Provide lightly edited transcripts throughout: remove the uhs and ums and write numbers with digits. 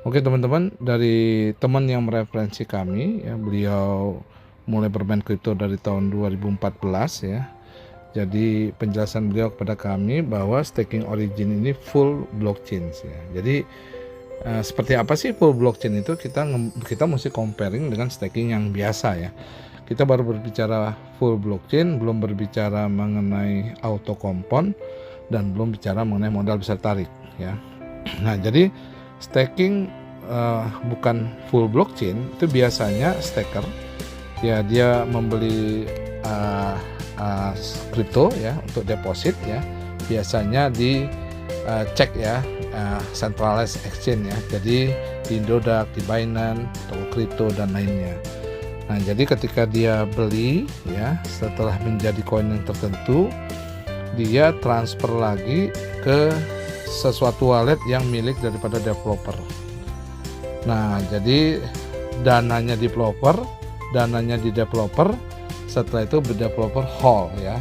Oke teman-teman, dari teman yang mereferensi kami ya, beliau mulai bermain kripto dari tahun 2014 ya. Jadi penjelasan beliau kepada kami bahwa staking origin ini full blockchain ya. Jadi seperti apa sih full blockchain itu, kita mesti comparing dengan staking yang biasa ya. Kita baru berbicara full blockchain, belum berbicara mengenai auto compound, dan belum bicara mengenai modal besar tarik ya. Nah, jadi staking bukan full blockchain itu biasanya staker ya, dia membeli kripto ya untuk deposit ya, biasanya di cek ya, centralized exchange ya, jadi di Indodax, di Binance, toko kripto dan lainnya. Nah, jadi ketika dia beli ya, setelah menjadi koin yang tertentu, dia transfer lagi ke sesuatu wallet yang milik daripada developer. Nah, jadi dananya di developer, setelah itu developer hold ya,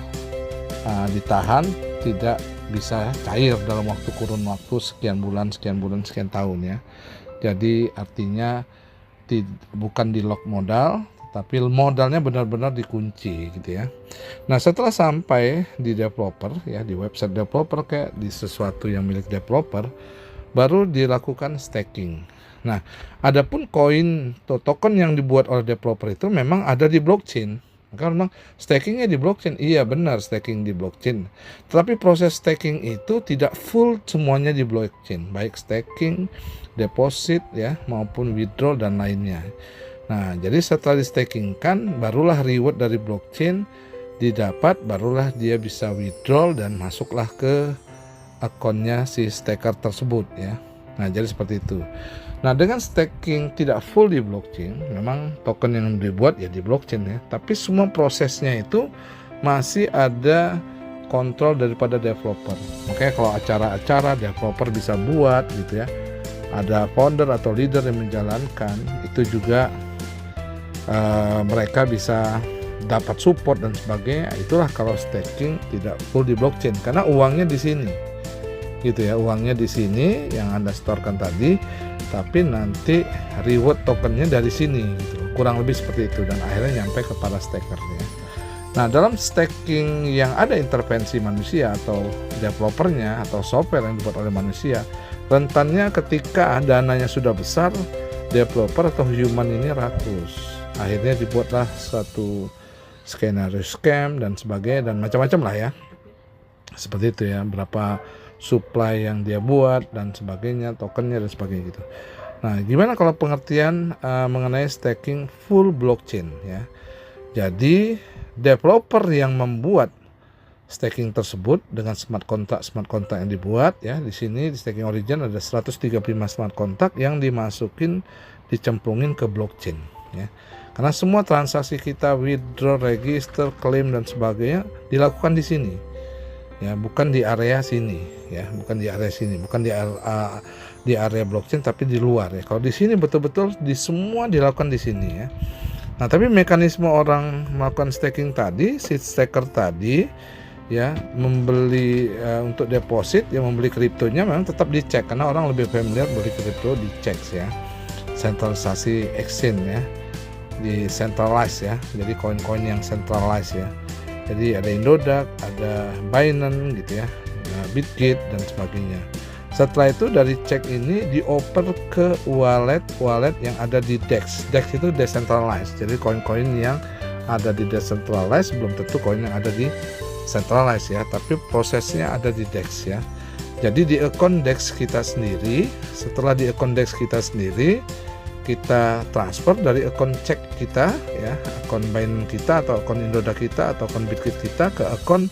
ditahan, tidak bisa cair dalam kurun waktu sekian bulan, sekian tahun ya. Jadi artinya bukan di lock modal, tapi modalnya benar-benar dikunci gitu ya. Nah, setelah sampai di developer ya, di website developer kayak di sesuatu yang milik developer, baru dilakukan staking. Nah, adapun koin atau token yang dibuat oleh developer itu memang ada di blockchain. Maka memang stakingnya di blockchain. Iya benar, staking di blockchain. Tetapi proses staking itu tidak full semuanya di blockchain, baik staking, deposit ya, maupun withdraw dan lainnya. Nah, jadi setelah di staking kan, barulah reward dari blockchain didapat, barulah dia bisa withdraw dan masuklah ke akunnya si staker tersebut ya. Nah, jadi seperti itu. Nah, dengan staking tidak full di blockchain, memang token yang dibuat ya di blockchain ya, tapi semua prosesnya itu masih ada kontrol daripada developer. Makanya kalau acara-acara developer bisa buat gitu ya, ada founder atau leader yang menjalankan, itu juga mereka bisa dapat support dan sebagainya. Itulah kalau staking tidak full di blockchain, karena uangnya di sini gitu ya, uangnya di sini yang Anda setorkan tadi, tapi nanti reward tokennya dari sini gitu, kurang lebih seperti itu, dan akhirnya nyampe ke para stakernya. Nah, dalam staking yang ada intervensi manusia atau developernya atau software yang dibuat oleh manusia, rentannya ketika dananya sudah besar, developer atau human ini rakus. Akhirnya dibuatlah satu skenario scam dan sebagainya dan macam-macam lah ya. Seperti itu ya, berapa supply yang dia buat dan sebagainya, tokennya dan sebagainya gitu. Nah, gimana kalau pengertian mengenai staking full blockchain ya? Jadi developer yang membuat staking tersebut dengan smart contract yang dibuat ya, di sini di staking origin ada 135 smart contract yang dimasukin, dicemplungin ke blockchain ya. Karena semua transaksi kita, withdraw, register, claim dan sebagainya dilakukan di sini. Ya, bukan di area sini ya, bukan di area blockchain, tapi di luar ya. Kalau di sini betul-betul semua dilakukan di sini ya. Nah, tapi mekanisme orang melakukan staking tadi, si staker tadi ya, membeli untuk deposit ya, membeli kriptonya memang tetap dicek, karena orang lebih familiar beli kripto dicek ya, sentralisasi exchange ya, di centralized ya, jadi koin-koin yang centralized ya. Jadi ada Indodax, ada Binance gitu ya, Bitget dan sebagainya. Setelah itu dari cek ini dioper ke wallet yang ada di DEX. DEX itu decentralized. Jadi koin-koin yang ada di decentralized belum tentu koin yang ada di centralized ya, tapi prosesnya ada di DEX ya. Jadi di akun DEX kita sendiri, setelah di akun DEX kita sendiri, kita transfer dari akun cek kita ya, akun Binance kita atau akun Indodax kita atau akun Bitget kita ke akun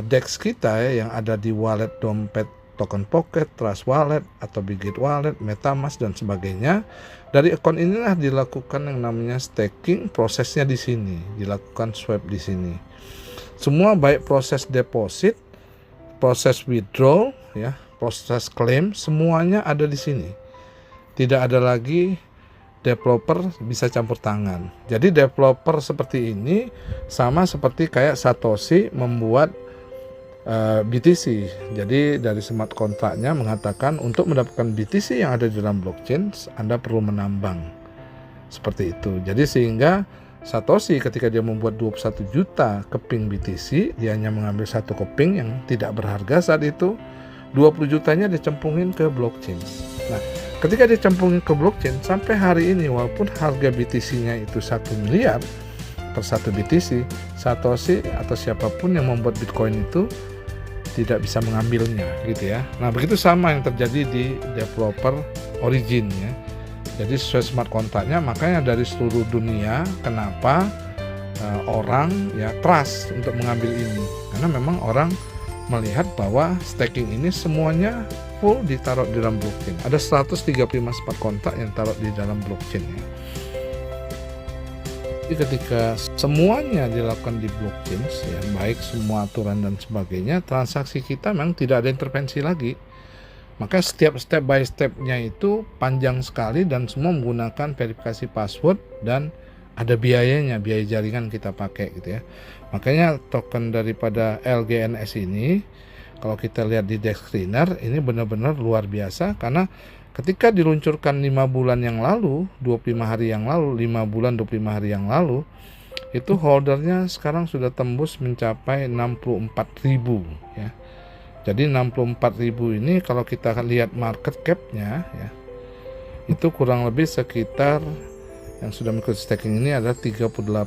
DEX kita ya, yang ada di wallet dompet Token Pocket, Trust Wallet atau Bitget Wallet, MetaMask dan sebagainya. Dari akun inilah dilakukan yang namanya staking, prosesnya di sini, dilakukan swap di sini. Semua baik proses deposit, proses withdraw ya, proses claim, semuanya ada di sini. Tidak ada lagi developer bisa campur tangan. Jadi developer seperti ini sama seperti kayak Satoshi membuat BTC. Jadi dari smart kontraknya mengatakan untuk mendapatkan BTC yang ada di dalam blockchain Anda perlu menambang. Seperti itu. Jadi sehingga Satoshi ketika dia membuat 21 juta keping BTC, dia hanya mengambil satu keping yang tidak berharga saat itu, 20 jutanya dicemplungin ke blockchain. Nah, ketika dicemplungin ke blockchain sampai hari ini, walaupun harga BTC-nya itu 1 miliar per satu BTC, Satoshi atau siapapun yang membuat Bitcoin itu tidak bisa mengambilnya gitu ya. Nah, begitu sama yang terjadi di developer Origin ya. Jadi sesuai smart kontraknya, makanya dari seluruh dunia kenapa orang ya trust untuk mengambil ini, karena memang orang melihat bahwa staking ini semuanya full ditaruh di dalam blockchain. Ada 135 smart kontrak yang taruh di dalam blockchain ya. Jadi ketika semuanya dilakukan di blockchain ya, baik semua aturan dan sebagainya, transaksi kita memang tidak ada intervensi lagi. Maka setiap step by step-nya itu panjang sekali dan semua menggunakan verifikasi password dan ada biayanya, biaya jaringan kita pakai gitu ya. Makanya token daripada LGNS ini kalau kita lihat di DEX Screener ini benar-benar luar biasa, karena ketika diluncurkan 5 bulan yang lalu, 25 hari yang lalu, 5 bulan 25 hari yang lalu, itu holdernya sekarang sudah tembus mencapai 64.000 ya. Jadi 64.000 ini kalau kita lihat market cap-nya ya, itu kurang lebih sekitar yang sudah mengikuti staking ini adalah 38,8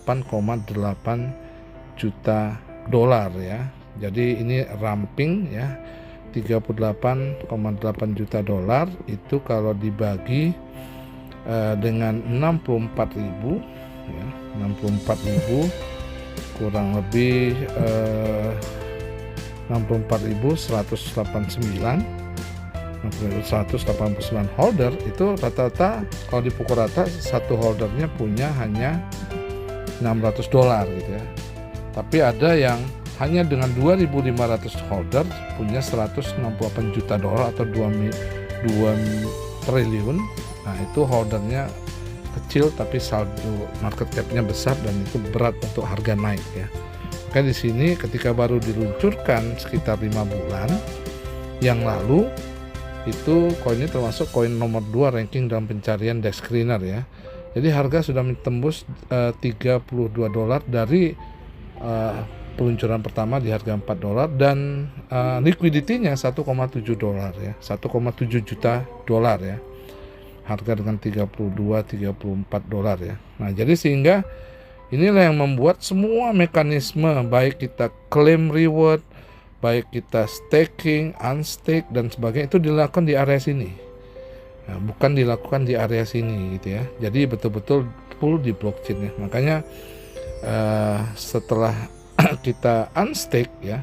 juta dolar ya. Jadi ini ramping ya, 38,8 juta dolar itu kalau dibagi dengan 64.000 ya, 64.000 kurang lebih 64.189 holder, itu rata-rata kalau dipukul rata satu holdernya punya hanya $600 gitu ya. Tapi ada yang hanya dengan 2.500 holder punya 168 juta dolar atau 2 triliun. Nah, itu holdernya kecil tapi saldo market cap-nya besar dan itu berat untuk harga naik ya. Maka di sini ketika baru diluncurkan sekitar 5 bulan yang lalu, itu koinnya termasuk koin nomor 2 ranking dalam pencarian DEX Screener ya. Jadi harga sudah tembus $32 dari peluncuran pertama di harga $4 dan liquidity-nya $1,7 ya, 1,7 juta dolar ya. Harga dengan $32-34 ya. Nah, jadi sehingga inilah yang membuat semua mekanisme baik kita claim reward, baik kita staking, unstake dan sebagainya itu dilakukan di area sini. Nah, bukan dilakukan di area sini gitu ya. Jadi betul-betul full di blockchain ya. Makanya setelah kita unstake ya,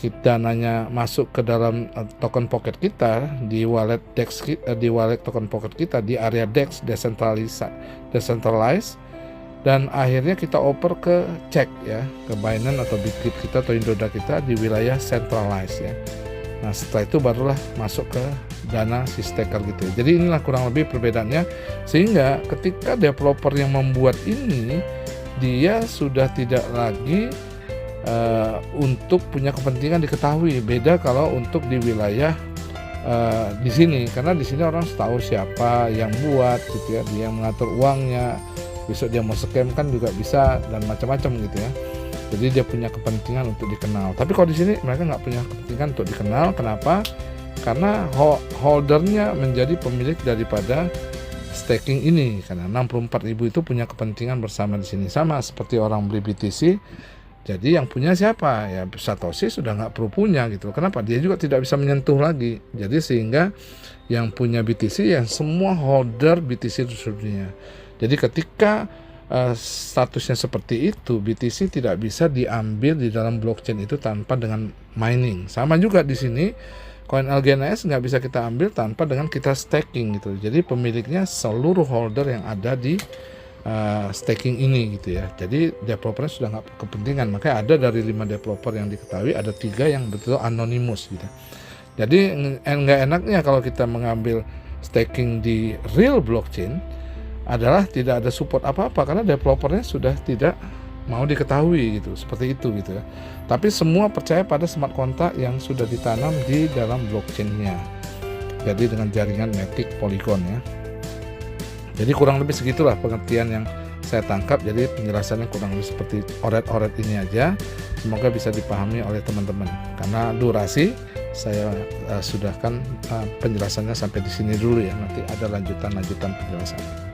kita dananya masuk ke dalam token pocket kita di wallet DEX, di wallet token pocket kita di area DEX decentralized, dan akhirnya kita oper ke cek ya, ke Binance atau Bitget kita atau Indoda kita di wilayah centralized ya. Nah, setelah itu barulah masuk ke dana si staker gitu. Jadi inilah kurang lebih perbedaannya, sehingga ketika developer yang membuat ini dia sudah tidak lagi untuk punya kepentingan diketahui. Beda kalau untuk di wilayah di sini, karena di sini orang tahu siapa yang buat gitu ya, dia yang mengatur uangnya, besok dia mau scam kan juga bisa dan macam-macam gitu ya. Jadi dia punya kepentingan untuk dikenal. Tapi kalau di sini mereka nggak punya kepentingan untuk dikenal. Kenapa? Karena holdernya menjadi pemilik daripada staking ini. Karena 64.000 itu punya kepentingan bersama di sini, sama seperti orang beli BTC. Jadi yang punya siapa? Ya Satoshi sudah nggak perlu punya gitu. Kenapa? Dia juga tidak bisa menyentuh lagi. Jadi sehingga yang punya BTC yang semua holder BTC di seluruh dunia. Jadi ketika statusnya seperti itu, BTC tidak bisa diambil di dalam blockchain itu tanpa dengan mining. Sama juga di sini, koin LGNS nggak bisa kita ambil tanpa dengan kita staking gitu. Jadi pemiliknya seluruh holder yang ada di staking ini gitu ya. Jadi developernya sudah nggak kepentingan. Makanya ada dari 5 developer yang diketahui, ada 3 yang betul anonymous gitu. Jadi nggak enaknya kalau kita mengambil staking di real blockchain adalah tidak ada support apa-apa, karena developernya sudah tidak mau diketahui gitu, seperti itu gitu ya. Tapi semua percaya pada smart contract yang sudah ditanam di dalam blockchain-nya. Jadi dengan jaringan Matic Polygon ya. Jadi kurang lebih segitulah pengertian yang saya tangkap. Jadi penjelasannya kurang lebih seperti oret-oret ini aja. Semoga bisa dipahami oleh teman-teman. Karena durasi saya sudahkan penjelasannya sampai di sini dulu ya. Nanti ada lanjutan penjelasan.